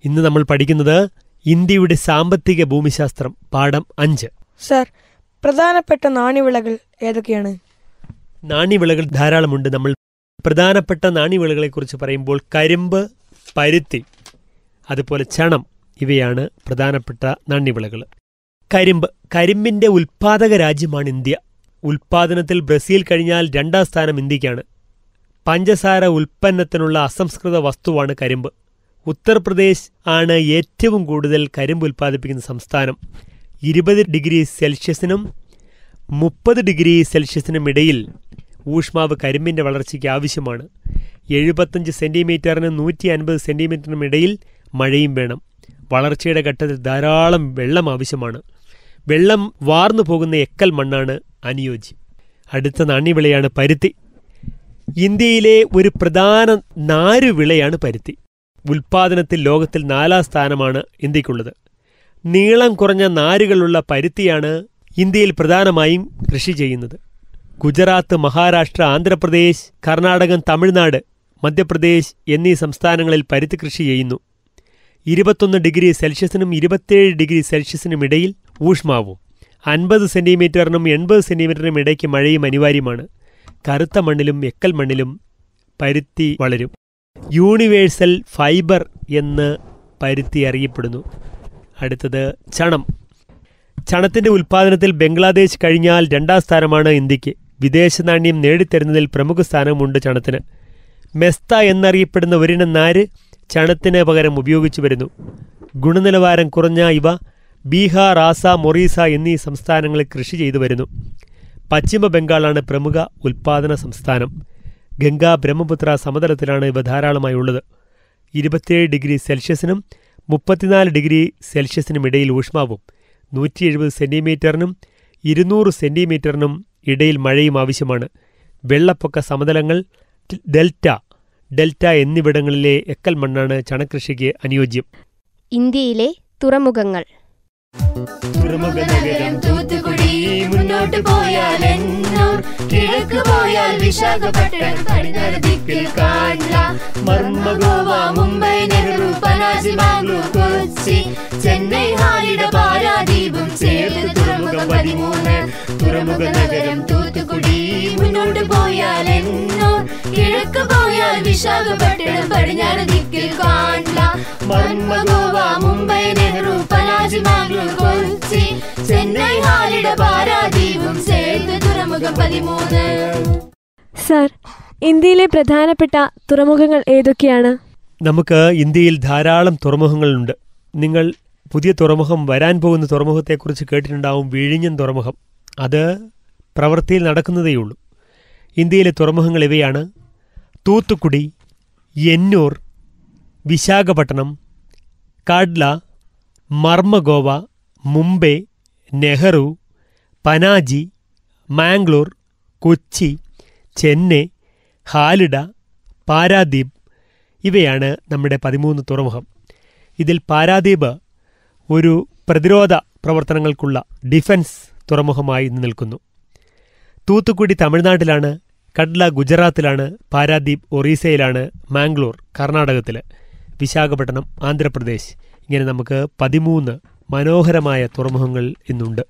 ഇന്ന് നമ്മൾ പഠിക്കുന്നത് ഇന്ത്യയുടെ സാമ്പത്തിക ഭൂമിശാസ്ത്രം പാഠം 5. സർ, പ്രധാനപ്പെട്ട നാണ്യവിളകൾ ഏതൊക്കെയാണ്? നാണ്യവിളകൾ ധാരാളമുണ്ട്. നമ്മൾ പ്രധാനപ്പെട്ട നാണ്യവിളകളെക്കുറിച്ച് പറയുമ്പോൾ കരിമ്പ്, പരുത്തി, അതുപോലെ ചണം ഇവയാണ് പ്രധാനപ്പെട്ട നാണ്യവിളകൾ. കരിമ്പിൻ്റെ ഉൽപ്പാദക രാജ്യമാണ് ഇന്ത്യ. ഉൽപ്പാദനത്തിൽ ബ്രസീൽ കഴിഞ്ഞാൽ 2ാം സ്ഥാനം ഇന്ത്യക്കാണ്. പഞ്ചസാര ഉൽപ്പന്നത്തിനുള്ള അസംസ്കൃത വസ്തുവാണ് കരിമ്പ്. ഉത്തർപ്രദേശ് ആണ് ഏറ്റവും കൂടുതൽ കരിമ്പ് ഉൽപ്പാദിപ്പിക്കുന്ന സംസ്ഥാനം. 20 ഡിഗ്രി സെൽഷ്യസിനും 30 ഡിഗ്രി സെൽഷ്യസിനും ഇടയിൽ ഊഷ്മാവ് കരിമ്പിൻ്റെ വളർച്ചയ്ക്ക് ആവശ്യമാണ്. 75 സെൻറ്റിമീറ്ററിനും 150 സെൻറ്റിമീറ്ററിനും ഇടയിൽ മഴയും വേണം. വളർച്ചയുടെ ഘട്ടത്തിൽ ധാരാളം വെള്ളം ആവശ്യമാണ്. വെള്ളം വാർന്നു പോകുന്ന എക്കൽ മണ്ണാണ് അനുയോജ്യം. അടുത്ത നാണ്യവിളയാണ് പരുത്തി. ഇന്ത്യയിലെ ഒരു പ്രധാന നാരുവിളയാണ് പരുത്തി. ഉൽപ്പാദനത്തിൽ ലോകത്തിൽ 4ാം സ്ഥാനമാണ് ഇന്ത്യക്കുള്ളത്. നീളം കുറഞ്ഞ നാരുകളുള്ള പരുത്തിയാണ് ഇന്ത്യയിൽ പ്രധാനമായും കൃഷി ചെയ്യുന്നത്. ഗുജറാത്ത്, മഹാരാഷ്ട്ര, ആന്ധ്രാപ്രദേശ്, കർണാടകം, തമിഴ്നാട്, മധ്യപ്രദേശ് എന്നീ സംസ്ഥാനങ്ങളിൽ പരുത്തി കൃഷി ചെയ്യുന്നു. 21 ഡിഗ്രി സെൽഷ്യസിനും 27 ഡിഗ്രി സെൽഷ്യസിനും ഇടയിൽ ഊഷ്മാവും 50 സെൻറ്റിമീറ്ററിനും 80 സെൻറ്റിമീറ്ററിനും ഇടയ്ക്ക് മഴയും അനിവാര്യമാണ്. കറുത്ത മണ്ണിലും എക്കൽ മണ്ണിലും പരുത്തി വളരും. യൂണിവേഴ്സൽ ഫൈബർ എന്ന് പരുത്തി അറിയപ്പെടുന്നു. അടുത്തത് ചണം. ചണത്തിൻ്റെ ഉൽപ്പാദനത്തിൽ ബംഗ്ലാദേശ് കഴിഞ്ഞാൽ 2ാം സ്ഥാനമാണ് ഇന്ത്യക്ക്. വിദേശ നാണ്യം നേടിത്തരുന്നതിൽ പ്രമുഖ സ്ഥാനമുണ്ട് ചണത്തിന്. മെസ്ത എന്നറിയപ്പെടുന്ന ഒരിനം നാര് ചണത്തിന് പകരം ഉപയോഗിച്ചു വരുന്നു. ഗുണനിലവാരം കുറഞ്ഞ ഇവ ബീഹാർ, ആസാം, ഒറീസ എന്നീ സംസ്ഥാനങ്ങളിൽ കൃഷി ചെയ്തു വരുന്നു. പശ്ചിമ ബംഗാളാണ് പ്രമുഖ ഉൽപ്പാദന സംസ്ഥാനം. ഗംഗാ ബ്രഹ്മപുത്ര സമതലത്തിലാണ് ഇവ ധാരാളമായി ഉള്ളത്. 27 ഡിഗ്രി സെൽഷ്യസിനും 34 ഡിഗ്രി സെൽഷ്യസിനും ഇടയിൽ ഊഷ്മാവും 170 സെൻറ്റിമീറ്ററിനും 200 സെൻറ്റിമീറ്ററിനും ഇടയിൽ മഴയും ആവശ്യമാണ്. വെള്ളപ്പൊക്ക സമതലങ്ങൾ, ഡെൽറ്റ എന്നിവിടങ്ങളിലെ എക്കൽ മണ്ണാണ് ചണകൃഷിക്ക് അനുയോജ്യം. ഇന്ത്യയിലെ തുറമുഖങ്ങൾ. തുറമുഖനഗരം തൂത്തുകുടി, മുന്നോട്ട് പോയാൽ എന്നൂർ, കിഴക്ക് പോയാൽ വിശാഖപട്ടണം, പടിഞ്ഞാറ് ദിക്കിൽ കാൺല, മർമ്മ, ഗോവ, മുംബൈ, നെഹ്റു, പനാജി, ബാംഗ്ലൂർ, കൊച്ചി, ചെന്നൈ, ഹാലിഡ, പാരാദീപും ചേർത്ത് തുറമുഖം 13. തുറമുഖനഗരം തൂത്തുകുടി, മുന്നോട്ട് പോയാൽ എന്നൂർ, കിഴക്ക് പോയാൽ വിശാഖപട്ടണം, പടിഞ്ഞാറ് ദിക്കിൽ കാൺല, മർമ്മ, ഗോവ, മുംബൈ, നെഹ്റു, പനാജി, ബാംഗ്ലൂർ, കൊച്ചി, ചെന്നൈ, ഹാലിഡ, പാരാദീപും ചേർത്ത് തുറമുഖം 13. സർ, ഇന്ത്യയിലെ പ്രധാനപ്പെട്ട തുറമുഖങ്ങൾ ഏതൊക്കെയാണ്? നമുക്ക് ഇന്ത്യയിൽ ധാരാളം തുറമുഖങ്ങളുണ്ട്. നിങ്ങൾ പുതിയ തുറമുഖം, വരാൻ പോകുന്ന തുറമുഖത്തെക്കുറിച്ച് കേട്ടിട്ടുണ്ടാവും, വിഴിഞ്ഞം തുറമുഖം. അത് പ്രവൃത്തിയിൽ നടക്കുന്നതേയുള്ളൂ. ഇന്ത്യയിലെ തുറമുഖങ്ങൾ ഇവയാണ്: തൂത്തുക്കുടി, എന്നൂർ, വിശാഖപട്ടണം, കാഡ്ല, മർമ്മഗോവ, മുംബൈ, നെഹ്റു, പനാജി, മാംഗ്ലൂർ, കൊച്ചി, ചെന്നൈ, ഹാലിഡ, പാരാദീപ് ഇവയാണ് നമ്മുടെ 13 തുറമുഖം. ഇതിൽ പാരാദീപ് ഒരു പ്രതിരോധ പ്രവർത്തനങ്ങൾക്കുള്ള ഡിഫൻസ് തുറമുഖമായി നിൽക്കുന്നു. തൂത്തുക്കുടി തമിഴ്നാട്ടിലാണ്, കഡ്ല ഗുജറാത്തിലാണ്, പാരാദീപ് ഒറീസയിലാണ്, മാംഗ്ലൂർ കർണാടകത്തിൽ, വിശാഖപട്ടണം ആന്ധ്രാപ്രദേശ്. ഇങ്ങനെ നമുക്ക് 13 മനോഹരമായ തുറമുഖങ്ങൾ ഇന്നുണ്ട്.